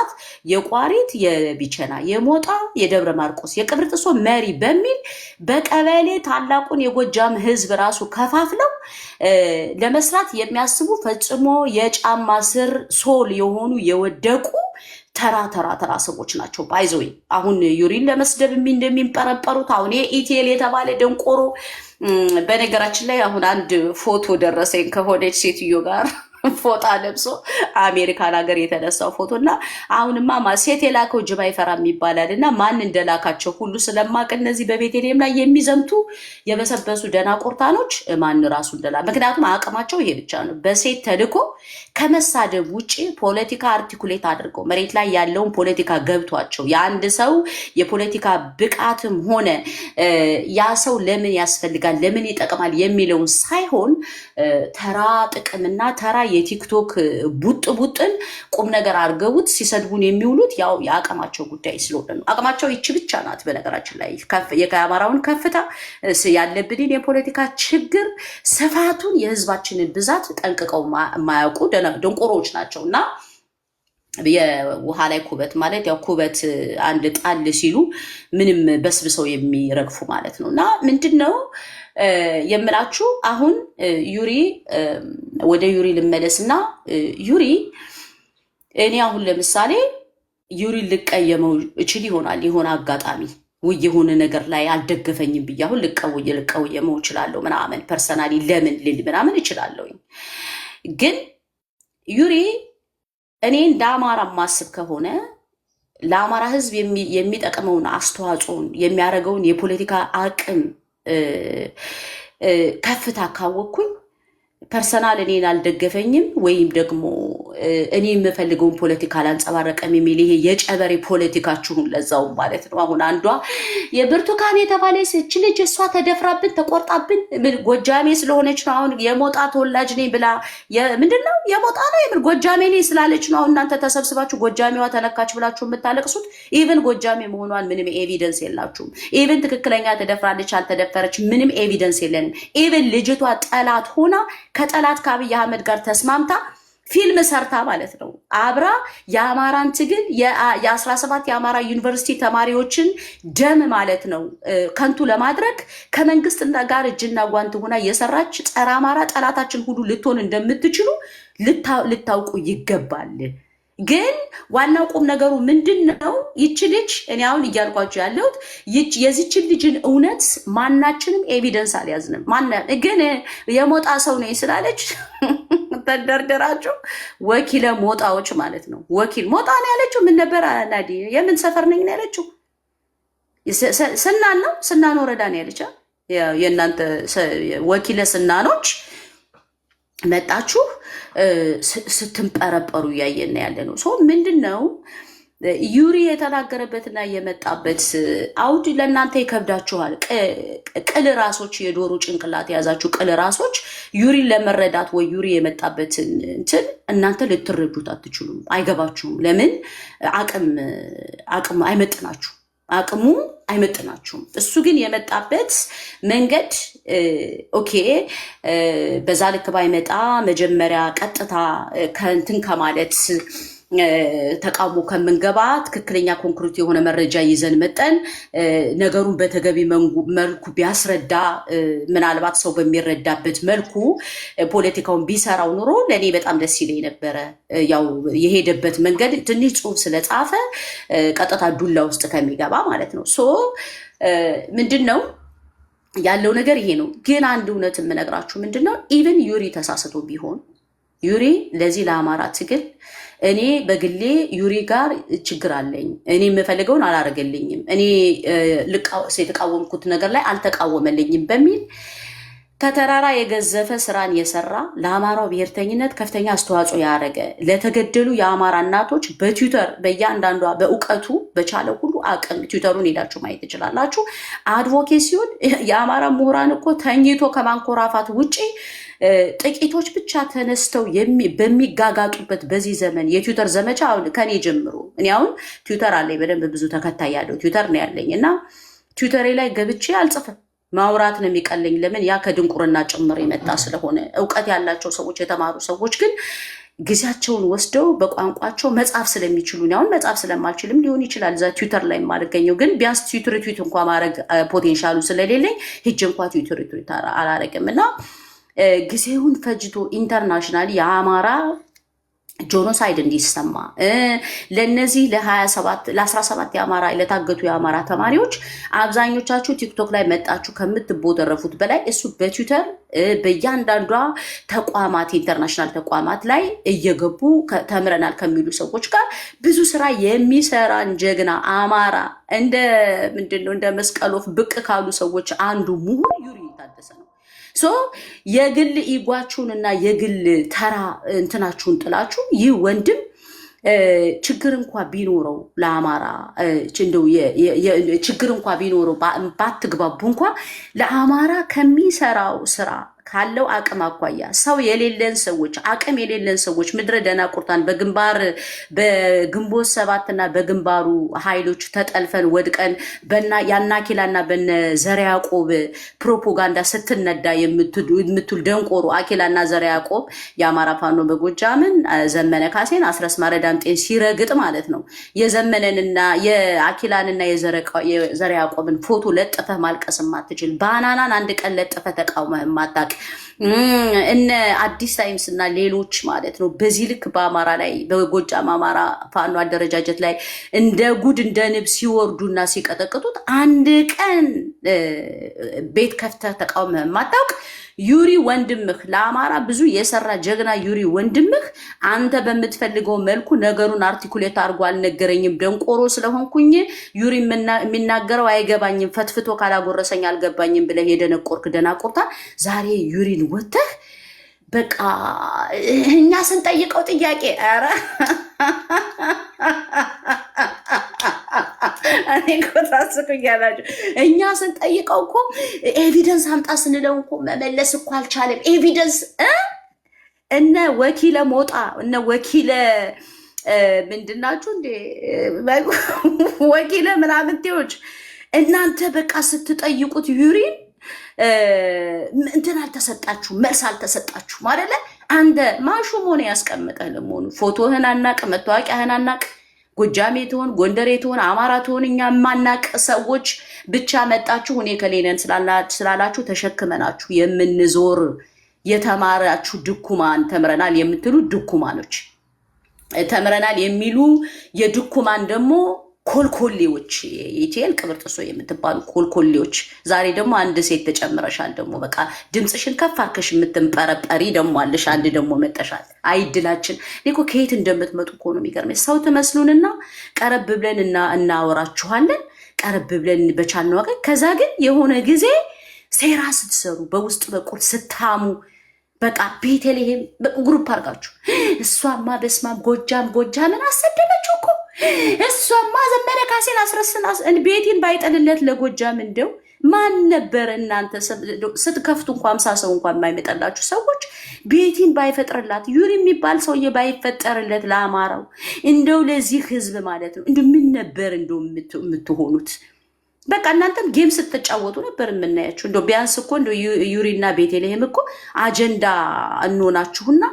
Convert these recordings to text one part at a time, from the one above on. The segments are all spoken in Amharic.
ለመስራት የቋሪት የቢቸና የሞጣ የደብረ ማርቆስ የቅብርጥሶ መሪ በሚል በቀበሌ ታላቁን የጎጃም ህዝብ ራሱ ከፋፍለው ለመስራት የሚያስቡ ፈጽሞ የጫማ ስር ሶል የሆኑ የወደቁ ተራ ሰዎች ናቸው። ባይዘው አሁን ዩሪን ለመስደብ እንደሚንጠረጠሩት አሁን ኢቲኤል የተባለ ደንቆሮ በነገራችን ላይ አሁን አንድ ፎቶ ደረሰኝ ከሆነች ሴትዮ ጋር ፎጣ ለብሶ አሜሪካን ሀገር የተነሳው ፎቶና አሁንማ ሴት የላከው ጅብ አይፈራም ይባላልና ማን እንደላካቸው ሁሉ ስለማቅ እነዚህ በቤተልሔም ላይ የሚዘምቱ የበሰበሱ ደናቁርታኖች ማን ራሱ እንደላ ምክንያቱም አቅማቸው ይሄ ብቻ ነው። በሴት ተልኮ ከመሳደብ ውጪ ፖለቲካ አርቲኩሌት አድርገው መሬት ላይ ያለውን ፖለቲካ ገብቷቸው የአንድ ሰው የፖለቲካ ብቃትም ሆነ ያ ሰው ለምን ያስፈልጋል ለምን ይጠቅማል የሚለውን ሳይሆን ተራ ጥቅምና ተራ የቲክቶክ ቡጥን ቁም ነገር አድርገውት ሲሰድቡን የሚውሉት ያው የአቅማቸው ጉዳይ ስለሆነ ነው። አቅማቸው ይቺ ብቻ ናት። በነገራችን ላይ የአማራውን ከፍታ ያለብንን የፖለቲካ ችግር ስፋቱን የህዝባችንን ብዛት ጠንቅቀው የማያውቁ ደንቆሮች ናቸው እና የውሃ ላይ ኩበት ማለት ያው ኩበት አንድ ጣል ሲሉ ምንም በስብሰው የሚረግፉ ማለት ነው እና ምንድነው የምላችሁ አሁን ዩሪ ወደ ዩሪ ልመለስና ዩሪ እኔ አሁን ለምሳሌ ዩሪ ልቀየመው እችል ይሆናል የሆነ አጋጣሚ ወይ የሆነ ነገር ላይ አልደገፈኝም ብዬ አሁን ልቀየመው እችላለሁ ምናምን ፐርሰናሊ ለምን ልል ምናምን እችላለሁ። ግን ዩሪ እኔ እንደ አማራ ማስብ ከሆነ ለአማራ ህዝብ የሚጠቅመውን አስተዋጽኦን የሚያደርገውን የፖለቲካ አቅም ከፍታ ካወቅኩኝ ፐርሰናል እኔን አልደገፈኝም ወይም ደግሞ እኔ የምፈልገውን ፖለቲካ አላንጸባረቀም የሚል ይሄ የጨበሬ ፖለቲካችሁን ለዛው ማለት ነው። አሁን አንዷ የብርቱካን የተባለ እቺ ልጅ እሷ ተደፍራብን ተቆርጣብን ጎጃሜ ስለሆነች ነው አሁን የሞጣ ተወላጅ ነኝ ብላ ምንድነው የሞጣ ነው የምን ጎጃሜ ነኝ ስላለች ነው እናንተ ተሰብስባችሁ ጎጃሜዋ ተነካች ብላችሁ የምታለቅሱት። ኢቭን ጎጃሜ መሆኗን ምንም ኤቪደንስ የላችሁም። ኢቭን ትክክለኛ ተደፍራለች አልተደፈረች ምንም ኤቪደንስ የለንም። ኢቭን ልጅቷ ጠላት ሆና ከጠላት ከአብይ አህመድ ጋር ተስማምታ ፊልም ሰርታ ማለት ነው አብራ የአማራን ትግል የ17 የአማራ ዩኒቨርሲቲ ተማሪዎችን ደም ማለት ነው ከንቱ ለማድረግ ከመንግስት ጋር እጅና ጓንት ሆና የሰራች ጸረ አማራ ጠላታችን ሁሉ ልትሆን እንደምትችሉ ልታውቁ ይገባል። ግን ዋናው ቁም ነገሩ ምንድነው? ይች ልጅ እኔ አሁን እያልኳችሁ ያለሁት የዚችን ልጅን እውነት ማናችንም ኤቪደንስ አልያዝንም። ግን የሞጣ ሰው ነኝ ስላለች ተደርደራችሁ ወኪለ ሞጣዎች ማለት ነው። ወኪል ሞጣ ነው ያለችው። ምን ነበር ናዲ? የምን ሰፈር ነኝ ነው ያለችው? ስናን ነው ስናን ወረዳ ነው ያለችው። የእናንተ ወኪለ ስናኖች መጣችሁ ስትንጠረጠሩ እያየን ያለ ነው። ሶ ምንድነው ዩሪ የተናገረበትና የመጣበት አውድ ለእናንተ ይከብዳችኋል። ቅል ራሶች የዶሮ ጭንቅላት የያዛችሁ ቅል ራሶች ዩሪን ለመረዳት ወይ ዩሪ የመጣበትን እንትን እናንተ ልትረዱት አትችሉም፣ አይገባችሁም። ለምን አቅም አይመጥናችሁ አቅሙ አይመጥናችሁም። እሱ ግን የመጣበት መንገድ ኦኬ በዛ ልክ ባይመጣ መጀመሪያ ቀጥታ ከእንትን ከማለት ተቃውሞ ከምንገባ ትክክለኛ ኮንክሪት የሆነ መረጃ ይዘን መጠን ነገሩን በተገቢ መልኩ ቢያስረዳ ምናልባት ሰው በሚረዳበት መልኩ ፖለቲካውን ቢሰራው ኑሮ ለእኔ በጣም ደስ ይለኝ ነበረ። ያው የሄደበት መንገድ ትንሽ ጽሑፍ ስለጻፈ ቀጥታ ዱላ ውስጥ ከሚገባ ማለት ነው። ሶ ምንድን ነው ያለው ነገር ይሄ ነው። ግን አንድ እውነት የምነግራችሁ ምንድን ነው ኢቨን ዩሪ ተሳስቶ ቢሆን ዩሪ ለዚህ ለአማራ ትግል እኔ በግሌ ዩሪ ጋር ችግር አለኝ፣ እኔ የምፈልገውን አላረገልኝም፣ እኔ የተቃወምኩት ነገር ላይ አልተቃወመልኝም በሚል ከተራራ የገዘፈ ስራን የሰራ ለአማራው ብሔርተኝነት ከፍተኛ አስተዋጽኦ ያደረገ ለተገደሉ የአማራ እናቶች በትዊተር በእያንዳንዷ በእውቀቱ በቻለው ሁሉ አቅም ትዊተሩን ሄዳችሁ ማየት ትችላላችሁ። አድቮኬሲውን የአማራ ምሁራን እኮ ተኝቶ ከማንኮራፋት ውጪ ጥቂቶች ብቻ ተነስተው በሚጋጋጡበት በዚህ ዘመን የትዊተር ዘመቻ ከኔ ጀምሮ እኔ አሁን ትዊተር አለኝ፣ በደንብ ብዙ ተከታይ ያለው ትዊተር ነው ያለኝ እና ትዊተሬ ላይ ገብቼ አልጽፍም፣ ማውራት ነው የሚቀለኝ። ለምን ያ ከድንቁርና ጭምር የመጣ ስለሆነ እውቀት ያላቸው ሰዎች የተማሩ ሰዎች ግን ጊዜያቸውን ወስደው በቋንቋቸው መጻፍ ስለሚችሉ አሁን መጻፍ ስለማልችልም ሊሆን ይችላል እዛ ትዊተር ላይ የማልገኘው፣ ግን ቢያንስ ትዊት እንኳ ማድረግ ፖቴንሻሉ ስለሌለኝ ሂጅ እንኳ ትዊት አላረግም እና ጊዜውን ፈጅቶ ኢንተርናሽናል የአማራ ጆኖሳይድ እንዲሰማ ለነዚህ ለ17 የአማራ ለታገቱ የአማራ ተማሪዎች አብዛኞቻችሁ ቲክቶክ ላይ መጣችሁ ከምትቦደረፉት በላይ እሱ በትዊተር በእያንዳንዷ ተቋማት ኢንተርናሽናል ተቋማት ላይ እየገቡ ተምረናል ከሚሉ ሰዎች ጋር ብዙ ስራ የሚሰራን ጀግና አማራ እንደ ምንድነው እንደ መስቀሎፍ ብቅ ካሉ ሰዎች አንዱ ምሁር ዩሪ ታደሰ ነው። ሶ የግል ኢጓችሁንና የግል ተራ እንትናችሁን ጥላችሁ ይህ ወንድም ችግር እንኳ ቢኖረው ለአማራ እንደው ችግር እንኳ ቢኖረው ባትግባቡ እንኳ ለአማራ ከሚሰራው ስራ ካለው አቅም አኳያ ሰው የሌለን ሰዎች አቅም የሌለን ሰዎች ምድረ ደናቁርታን በግንቦት 7 እና በግንባሩ ኃይሎች ተጠልፈን ወድቀን ያናኪላና በነ ዘር ያዕቆብ ፕሮፓጋንዳ ስትነዳ የምትል ደንቆሮ አኪላና ዘር ያዕቆብ የአማራ ፋኖ በጎጃምን ዘመነ ካሴን አስረስ ማረዳምጤን ሲረግጥ ማለት ነው የዘመነንና የአኪላንና የዘር ያዕቆብን ፎቶ ለጥፈህ ማልቀስ ማትችል ባናናን አንድ ቀን ለጥፈህ ተቃውመህ ማታቅ እነ አዲስ ታይምስ እና ሌሎች ማለት ነው በዚህ ልክ በአማራ ላይ በጎጃም አማራ ፋኖ አደረጃጀት ላይ እንደ ጉድ እንደ ንብ ሲወርዱና ሲቀጠቅጡት አንድ ቀን ቤት ከፍተህ ተቃውመህ ማታውቅ ዩሪ ወንድምህ ለአማራ ብዙ የሰራ ጀግና ዩሪ ወንድምህ አንተ በምትፈልገው መልኩ ነገሩን አርቲኩሌት አድርጎ አልነገረኝም ደንቆሮ ስለሆንኩኝ ዩሪ የሚናገረው አይገባኝም ፈትፍቶ ካላጎረሰኝ አልገባኝም ብለህ የደነቆርክ ደናቆርታ ዛሬ ዩሪን ወተህ በቃ እኛ ስንጠይቀው ጥያቄ ኧረ እኔ እኮ ታስቁኛላችሁ። እኛ ስንጠይቀው እኮ ኤቪደንስ አምጣ ስንለው እኮ መመለስ እኮ አልቻለም። ኤቪደንስ እነ ወኪለ ሞጣ እነ ወኪለ ምንድናችሁ እንዴ ወኪለ ምናምንቴዎች እናንተ በቃ ስትጠይቁት ዩሪን እንትን አልተሰጣችሁ መልስ አልተሰጣችሁ ማለት አንደ ማሹም ሆነ ያስቀምጠህ ለመሆኑ ፎቶህን አናቅ መታወቂያህን አናቅ ጎጃሜ ትሆን ጎንደሬ ትሆን አማራ ትሆን እኛ ማናቅ ሰዎች ብቻ መጣችሁ እኔ ከሌነን ስላላችሁ ተሸክመናችሁ የምንዞር የተማራችሁ ድኩማን ተምረናል የምትሉ ድኩማኖች ተምረናል የሚሉ የድኩማን ደግሞ ኮልኮሌዎች የኢቲኤል ቅብር ጥሶ የምትባሉ ኮልኮሌዎች ዛሬ ደግሞ አንድ ሴት ተጨምረሻል ደግሞ በቃ ድምጽሽን ከፍ አድርገሽ የምትንጠረጠሪ ደግሞ አለሽ አንድ ደግሞ መጠሻል አይድላችን እኮ ከየት እንደምትመጡ እኮ ነው የሚገርመኝ ሰው ትመስሉንና ቀረብ ብለን እናወራችኋለን ቀረብ ብለን በቻልነው ወገን ከዛ ግን የሆነ ጊዜ ሴራ ስትሰሩ በውስጥ በቁል ስታሙ በቃ ቤተልሔም ግሩፕ አድርጋችሁ እሷማ በስማም ጎጃምን አሰደበችው እኮ እሷማ ዘመነ ካሴን አስረስን ቤቴን ባይጠልለት ለጎጃም እንደው ማን ነበር እናንተ ስትከፍቱ እንኳን 50 ሰው እንኳን የማይመጣላችሁ ሰዎች ቤቴን ባይፈጥርላት ዩሪ የሚባል ሰውዬ ባይፈጠርለት ለአማራው እንደው ለዚህ ህዝብ ማለት ነው እንደው ምን ነበር እንደው የምትሆኑት በቃ እናንተም ጌም ስትጫወቱ ነበር የምናያችሁ እንደው ቢያንስ እኮ እንደው ዩሪና ቤተልሔም እኮ አጀንዳ እንሆናችሁና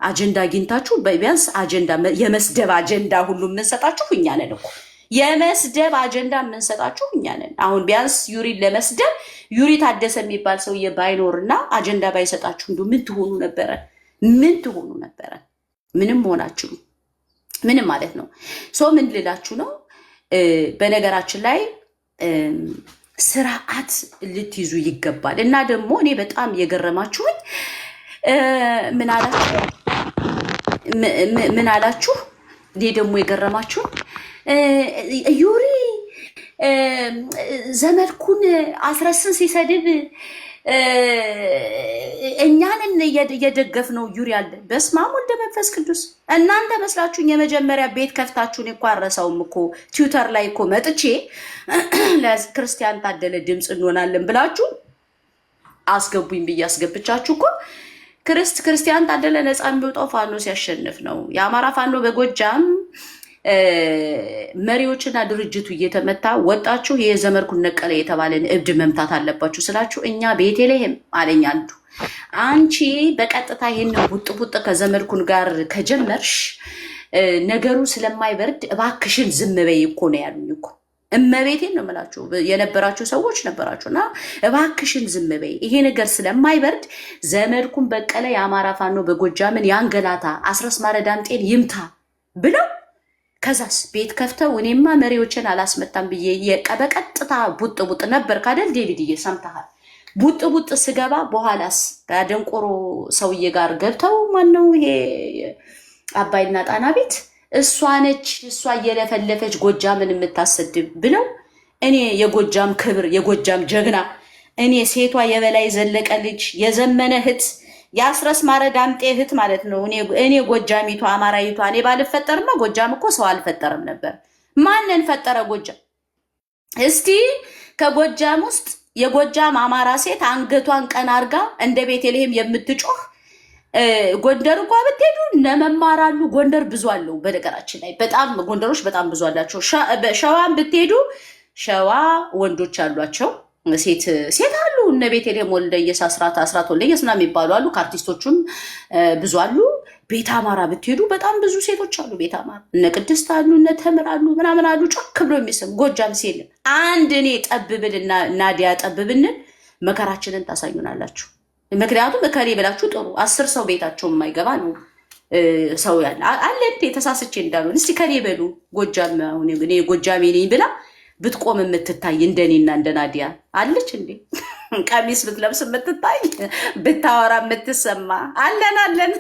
አጀንዳ አግኝታችሁ ቢያንስ አጀንዳ የመስደብ አጀንዳ ሁሉ የምንሰጣችሁ እኛ ነን እኮ የመስደብ አጀንዳ የምንሰጣችሁ እኛ ነን አሁን ቢያንስ ዩሪን ለመስደብ ዩሪ ታደሰ የሚባል ሰውዬ ባይኖርና አጀንዳ ባይሰጣችሁ እንደው ምን ትሆኑ ነበረ ምንም ሆናችሁ ምንም ማለት ነው ሶ ምን ልላችሁ ነው በነገራችን ላይ ስርዓት ልትይዙ ይገባል እና ደግሞ እኔ በጣም የገረማችሁኝ ምን አላችሁ እኔ ደግሞ የገረማችሁኝ ዩሪ ዘመድኩን አስረስን ሲሰድብ እኛንን እየደገፍ ነው ዩሪ አለ በስመ አብ ወወልድ ወመንፈስ ቅዱስ እናንተ መስላችሁኝ የመጀመሪያ ቤት ከፍታችሁን እኮ አረሳውም እኮ ትዊተር ላይ እኮ መጥቼ ለክርስቲያን ታደለ ድምጽ እንሆናለን ብላችሁ አስገቡኝ ብዬ አስገብቻችሁ እኮ ክርስቲያን ታደለ ነፃ የሚወጣው ፋኖ ሲያሸንፍ ነው የአማራ ፋኖ በጎጃም መሪዎችና ድርጅቱ እየተመታ ወጣችሁ የዘመድኩን ነቀለ የተባለን እብድ መምታት አለባችሁ ስላችሁ እኛ ቤተልሔም አለኝ አንዱ አንቺ በቀጥታ ይሄንን ቡጥ ከዘመድኩን ጋር ከጀመርሽ ነገሩ ስለማይበርድ እባክሽን ዝም በይ እኮ ነው ያሉኝ እኮ እመቤቴን ነው የምላችሁ የነበራችሁ ሰዎች ነበራችሁና እባክሽን ዝም በይ ይሄ ነገር ስለማይበርድ ዘመድኩን በቀለ የአማራ ፋኖ በጎጃምን ያንገላታ አስረስ ማረዳምጤን ይምታ ብለው ከዛስ ቤት ከፍተው እኔማ መሪዎችን አላስመታም ብዬ በቀጥታ ቡጥ ነበር ካደል ዴቪድዬ ሰምተሃል ቡጥ ስገባ በኋላስ ከደንቆሮ ሰውዬ ጋር ገብተው ማነው ይሄ አባይና ጣና ቤት እሷ ነች እሷ እየለፈለፈች ጎጃምን የምታሰድብ ብለው እኔ የጎጃም ክብር የጎጃም ጀግና እኔ ሴቷ የበላይ ዘለቀ ልጅ የዘመነ እህት የአስረስ ማረዳምጤ እህት ማለት ነው እኔ ጎጃሚቷ አማራይቷ እኔ ባልፈጠርማ ጎጃም እኮ ሰው አልፈጠረም ነበር ማንን ፈጠረ ጎጃም እስቲ ከጎጃም ውስጥ የጎጃም አማራ ሴት አንገቷን ቀና አርጋ እንደ ቤተልሔም የምትጮህ ጎንደር እንኳን ብትሄዱ ነመማራሉ ጎንደር ብዙ አለው በነገራችን ላይ በጣም ጎንደሮች በጣም ብዙ አላቸው ሸዋን ብትሄዱ ሸዋ ወንዶች አሏቸው ሴት አሉ እነ ቤተልሔም ወልደየስ አስራት ወልደየስ ምናምን የሚባሉ አሉ ከአርቲስቶቹም ብዙ አሉ ቤት አማራ ብትሄዱ በጣም ብዙ ሴቶች አሉ ቤት አማራ እነ ቅድስት አሉ እነ ተምር አሉ ምናምን አሉ ጮክ ብሎ የሚሰም ጎጃም ሲል አንድ እኔ ጠብብልና ናዲያ ጠብብን መከራችንን ታሳዩናላችሁ ምክንያቱም እከሌ ብላችሁ ጥሩ 10 ሰው ቤታቸው የማይገባ ነው ሰው ያለ አለ እንዴ ተሳስቼ እንዳሉ እስቲ ከሌ በሉ ጎጃም አሁን እኔ ጎጃሜ ነኝ ብላ ብትቆም የምትታይ እንደኔና እንደናዲያ አለች እንዴ ቀሚስ ብትለብስ የምትታይ ብታወራ የምትሰማ አለን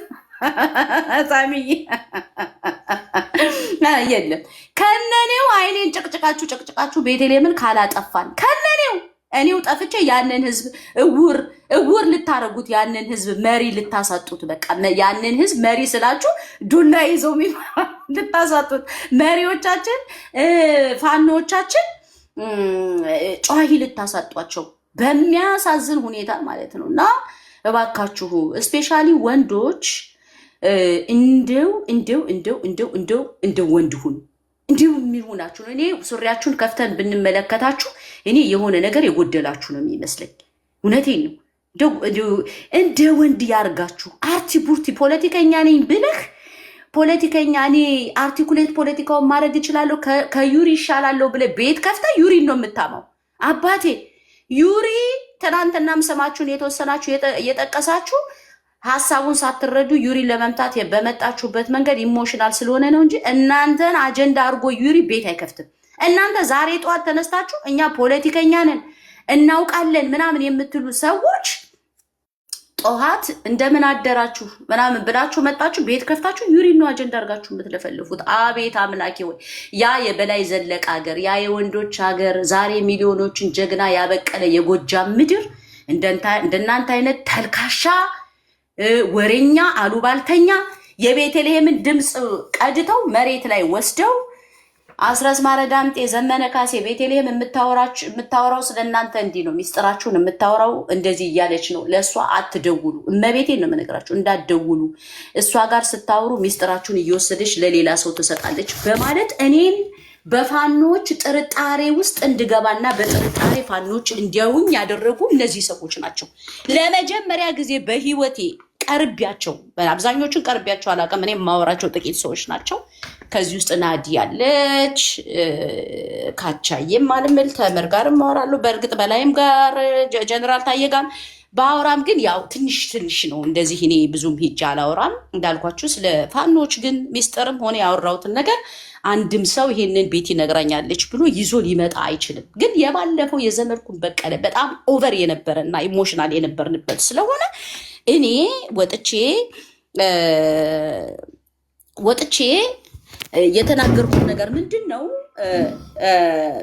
ሳሚዬ የለም ከነኔው አይኔን ጨቅጭቃችሁ ቤተልሔምን ካላጠፋን ከነኔው እኔው ጠፍቼ ያንን ህዝብ እውር ልታረጉት ያንን ህዝብ መሪ ልታሳጡት በቃ ያንን ህዝብ መሪ ስላችሁ ዱላ ይዘው ልታሳጡት መሪዎቻችን ፋኖቻችን ጨዋሂ ልታሳጧቸው በሚያሳዝን ሁኔታ ማለት ነውና እባካችሁ ስፔሻሊ ወንዶች እንደው ወንድ ሁኑ እንዲሁ የሚሆናችሁ ነው እኔ ሱሪያችሁን ከፍተን ብንመለከታችሁ እኔ የሆነ ነገር የጎደላችሁ ነው የሚመስለኝ እውነቴን ነው እንደ ወንድ ያርጋችሁ አርቲ ቡርቲ ፖለቲከኛ ነኝ ብለህ ፖለቲከኛ እኔ አርቲኩሌት ፖለቲካውን ማድረግ እችላለሁ ከዩሪ ይሻላለሁ ብለህ ቤት ከፍተህ ዩሪን ነው የምታማው አባቴ ዩሪ ትናንትናም ሰማችሁን የተወሰናችሁ የጠቀሳችሁ ሐሳቡን ሳትረዱ ዩሪ ለመምታት በመጣችሁበት መንገድ ኢሞሽናል ስለሆነ ነው እንጂ እናንተን አጀንዳ አድርጎ ዩሪ ቤት አይከፍትም እናንተ ዛሬ ጠዋት ተነስታችሁ እኛ ፖለቲከኛ ነን እናውቃለን ምናምን የምትሉ ሰዎች ጠዋት እንደምን አደራችሁ ምናምን ብላችሁ መጣችሁ ቤት ከፍታችሁ ዩሪ ነው አጀንዳ አድርጋችሁ የምትለፈልፉት አቤት አምላኬ ወይ ያ የበላይ ዘለቀ ሀገር ያ የወንዶች ሀገር ዛሬ ሚሊዮኖችን ጀግና ያበቀለ የጎጃም ምድር እንደናንተ አይነት ተልካሻ ወሬኛ አሉባልተኛ የቤተልሔምን ድምጽ ቀድተው መሬት ላይ ወስደው አስረስ ማረዳምጤ ዘመነ ካሴ ቤተልሔም የምታወራው ስለናንተ እንዲህ ነው ሚስጥራችሁን የምታወራው እንደዚህ እያለች ነው ለሷ አትደውሉ እመቤቴን ነው የምነግራችሁ እንዳትደውሉ እሷ ጋር ስታወሩ ሚስጥራችሁን እየወሰደች ለሌላ ሰው ትሰጣለች በማለት እኔም በፋኖች ጥርጣሬ ውስጥ እንድገባና በጥርጣሬ ፋኖች እንዲያውኝ ያደረጉ እነዚህ ሰዎች ናቸው ለመጀመሪያ ጊዜ በህይወቴ ቀርቢያቸው አብዛኞቹን ቀርቢያቸው አላውቅም እኔ ማወራቸው ጥቂት ሰዎች ናቸው ከዚህ ውስጥ ናዲ ያለች ካቻዬም አልምል ተመር ጋር ማወራለሁ በእርግጥ በላይም ጋር ጀነራል ታየ ጋር ባወራም ግን ያው ትንሽ ነው እንደዚህ እኔ ብዙም ሂጅ አላወራም እንዳልኳችሁ ስለ ፋኖች ግን ሚስጥርም ሆነ ያወራሁትን ነገር አንድም ሰው ይሄንን ቤት ይነግራኛለች ብሎ ይዞ ሊመጣ አይችልም ግን የባለፈው የዘመድኩን በቀለ በጣም ኦቨር የነበረና ኢሞሽናል የነበርንበት ስለሆነ እኔ ወጥቼ የተናገርኩት ነገር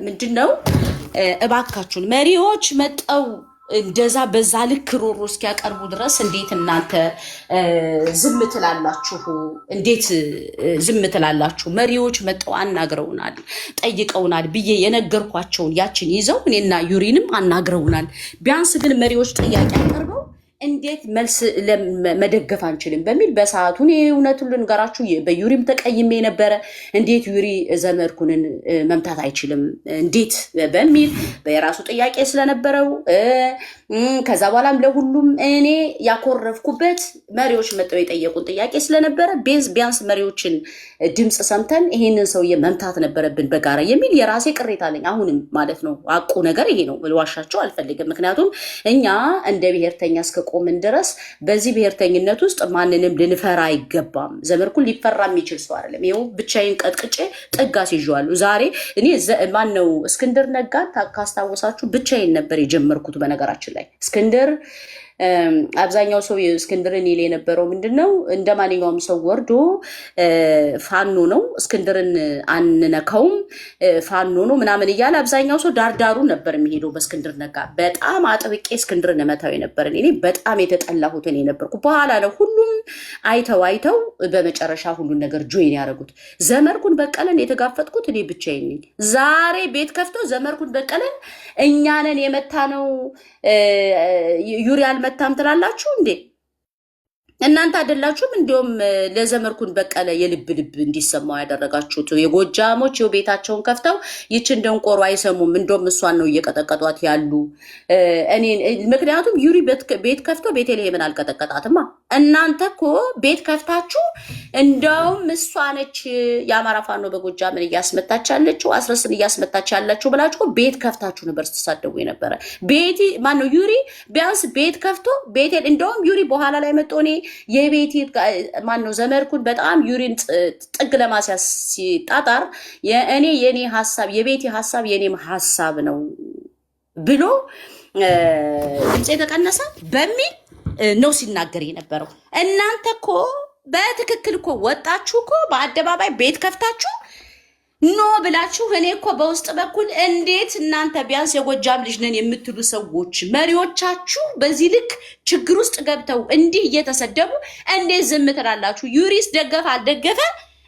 ምንድነው እባካችሁን መሪዎች መጣው እንደዛ በዛ ልክ ሮሮ እስኪያቀርቡ ድረስ እንዴት እናንተ ዝም ትላላችሁ መሪዎች መጣው አናግረውናል ጠይቀውናል ብዬ የነገርኳቸውን ያችን ይዘው እኔና ዩሪንም አናግረውናል ቢያንስ ግን መሪዎች ጥያቄ አቀርበው እንዴት መልስ መደገፍ አንችልም በሚል በሰዓቱ እኔ እውነቱን ልንገራችሁ በዩሪም ተቀይሜ ነበረ። እንዴት ዩሪ ዘመድኩንን መምታት አይችልም እንዴት በሚል በራሱ ጥያቄ ስለነበረው ከዛ በኋላም ለሁሉም እኔ ያኮረፍኩበት መሪዎች መጥተው የጠየቁን ጥያቄ ስለነበረ ቢያንስ መሪዎችን ድምፅ ሰምተን ይሄንን ሰውዬ መምታት ነበረብን በጋራ የሚል የራሴ ቅሬታ አለኝ። አሁንም ማለት ነው አቁ ነገር ይሄ ነው። ልዋሻቸው አልፈልግም። ምክንያቱም እኛ እንደ ብሔርተኛ እስከቆምን ድረስ በዚህ ብሔርተኝነት ውስጥ ማንንም ልንፈራ አይገባም። ዘመድኩን ሊፈራ የሚችል ሰው አይደለም። ይኸው ብቻዬን ቀጥቅጬ ጥግ አስይዤዋለሁ። ዛሬ እኔ ማነው እስክንድር ነጋን ካስታወሳችሁ ብቻዬን ነበር የጀመርኩት። በነገራችን ላይ እስክንድር አብዛኛው ሰው እስክንድርን ይል የነበረው ምንድነው እንደ ማንኛውም ሰው ወርዶ ፋኖ ነው እስክንድርን አንነካውም ፋኖ ነው ምናምን እያለ አብዛኛው ሰው ዳርዳሩ ነበር የሚሄደው በእስክንድር ነጋ። በጣም አጥብቄ እስክንድርን መታው የነበር እኔ በጣም የተጠላሁት እኔ ነበርኩ። በኋላ ነው ሁሉም አይተው በመጨረሻ ሁሉን ነገር ጆይን ያደረጉት። ዘመድኩን በቀለን የተጋፈጥኩት እኔ ብቻዬን ነኝ። ዛሬ ቤት ከፍቶ ዘመድኩን በቀለን እኛንን የመታ ነው ዩሪ አልመታም ትላላችሁ እንዴ? እናንተ አይደላችሁም? እንዲሁም ለዘመድኩን በቀለ የልብ ልብ እንዲሰማው ያደረጋችሁት የጎጃሞች ቤታቸውን ከፍተው ይችን ደንቆሮ አይሰሙም። እንደውም እሷን ነው እየቀጠቀጧት ያሉ። ምክንያቱም ዩሪ ቤት ከፍቶ ቤተልሔምን አልቀጠቀጣትማ። እናንተ እኮ ቤት ከፍታችሁ እንደውም እሷ ነች የአማራ ፋኖ በጎጃምን እያስመታች ያለችው አስረስን እያስመታች ያለችው ብላችሁ ቤት ከፍታችሁ ነበር ስትሳደቡ የነበረ። ቤቲ ማነው ዩሪ ቢያንስ ቤት ከፍቶ ቤቴል እንደውም ዩሪ በኋላ ላይ መጥቶ እኔ የቤቲ ማነው ዘመድኩን በጣም ዩሪን ጥግ ለማስያዝ ሲጣጣር የኔ ሐሳብ የቤቲ ሐሳብ የኔም ሐሳብ ነው ብሎ ድምጽ የተቀነሰ በሚል ነው ሲናገር የነበረው። እናንተ እኮ በትክክል እኮ ወጣችሁ እኮ በአደባባይ ቤት ከፍታችሁ ኖ ብላችሁ እኔ እኮ በውስጥ በኩል እንዴት እናንተ ቢያንስ የጎጃም ልጅ ነን የምትሉ ሰዎች መሪዎቻችሁ በዚህ ልክ ችግር ውስጥ ገብተው እንዲህ እየተሰደቡ እንዴት ዝም ትላላችሁ? ዩሪስ ደገፈ አልደገፈ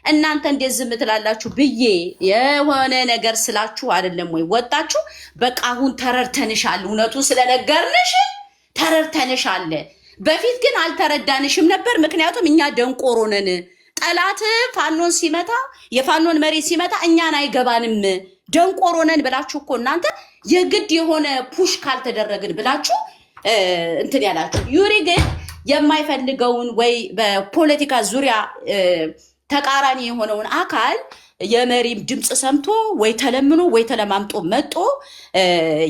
እናንተ እንዴት ዝም ትላላችሁ ብዬ የሆነ ነገር ስላችሁ አይደለም ወይ ወጣችሁ በቃ አሁን ተረድተንሻል፣ እውነቱን ስለነገርንሽ ተረድተንሻል። በፊት ግን አልተረዳንሽም ነበር። ምክንያቱም እኛ ደንቆሮ ነን። ጠላት ፋኖን ሲመታ የፋኖን መሪ ሲመታ እኛን አይገባንም ደንቆሮ ነን ብላችሁ እኮ እናንተ የግድ የሆነ ፑሽ ካልተደረግን ብላችሁ እንትን ያላችሁ። ዩሪ ግን የማይፈልገውን ወይ በፖለቲካ ዙሪያ ተቃራኒ የሆነውን አካል የመሪም ድምፅ ሰምቶ ወይ ተለምኖ ወይ ተለማምጦ መጦ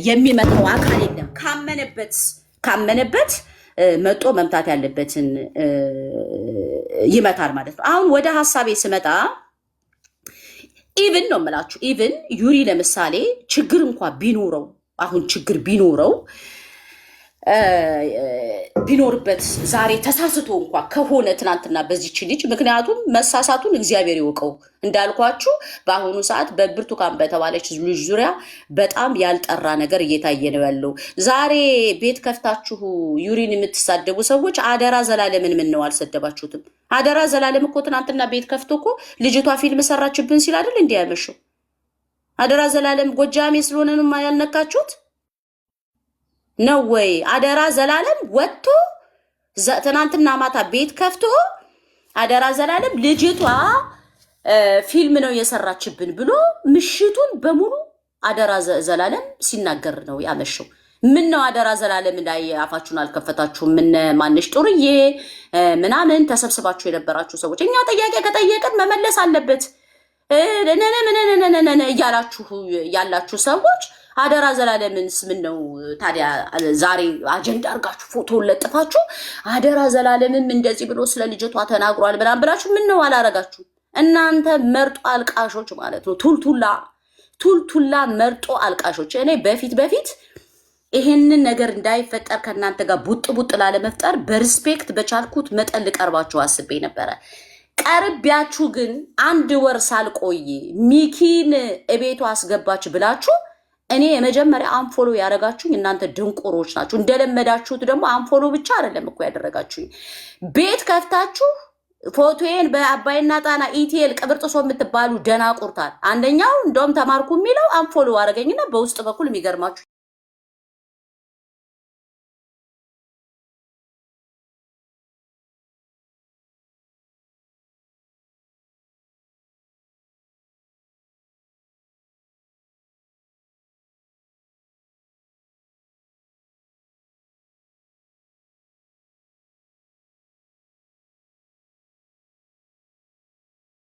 የሚመታው አካል የለም። ካመነበት መጦ መምታት ያለበትን ይመታል ማለት ነው። አሁን ወደ ሐሳቤ ስመጣ ኢቭን ነው የምላችሁ። ኢቭን ዩሪ ለምሳሌ ችግር እንኳን ቢኖረው አሁን ችግር ቢኖርበት ዛሬ ተሳስቶ እንኳን ከሆነ ትናንትና በዚች ልጅ ምክንያቱም መሳሳቱን እግዚአብሔር ይወቀው እንዳልኳችሁ በአሁኑ ሰዓት በብርቱካን በተባለች ልጅ ዙሪያ በጣም ያልጠራ ነገር እየታየ ነው ያለው። ዛሬ ቤት ከፍታችሁ ዩሪን የምትሳደቡ ሰዎች አደራ ዘላለምን ምን ነው አልሰደባችሁትም? አደራ ዘላለም እኮ ትናንትና ቤት ከፍቶ እኮ ልጅቷ ፊልም ሰራችብን ሲል አይደል እንዲህ ያመሸው? አደራ ዘላለም ጎጃሜ ስለሆነ ነው ያልነካችሁት ነው ወይ? አደራ ዘላለም ወጥቶ ትናንትና ማታ ቤት ከፍቶ አደራ ዘላለም ልጅቷ ፊልም ነው የሰራችብን ብሎ ምሽቱን በሙሉ አደራ ዘላለም ሲናገር ነው ያመሸው። ምን ነው አደራ ዘላለም ላይ አፋችሁን አልከፈታችሁም? ምን ማንሽ ጥሩዬ ምናምን ተሰብስባችሁ የነበራችሁ ሰዎች እኛ ጥያቄ ከጠየቅን መመለስ አለበት እያላችሁ ያላችሁ ሰዎች አደራ ዘላለምንስ ምን ነው ታዲያ ዛሬ አጀንዳ አርጋችሁ ፎቶ ለጥፋችሁ አደራ ዘላለምም እንደዚህ ብሎ ስለ ልጅቷ ተናግሯል ብላን ብላችሁ ምን ነው አላረጋችሁ? እናንተ መርጦ አልቃሾች ማለት ነው። ቱልቱላ መርጦ አልቃሾች። እኔ በፊት ይሄንን ነገር እንዳይፈጠር ከእናንተ ጋር ቡጥ ላለመፍጠር በሪስፔክት በቻልኩት መጠን ልቀርባችሁ አስቤ ነበረ። ቀርቢያችሁ ግን አንድ ወር ሳልቆይ ሚኪን እቤቱ አስገባች ብላችሁ እኔ የመጀመሪያ አንፎሎ ያደረጋችሁኝ እናንተ ድንቁሮች ናችሁ። እንደለመዳችሁት ደግሞ አንፎሎ ብቻ አይደለም እኮ ያደረጋችሁኝ። ቤት ከፍታችሁ ፎቶዬን በአባይና ጣና ኢቲኤል ቅብርጥሶ የምትባሉ ደናቁርታል። አንደኛው እንደውም ተማርኩ የሚለው አንፎሎ አደረገኝና በውስጥ በኩል የሚገርማችሁ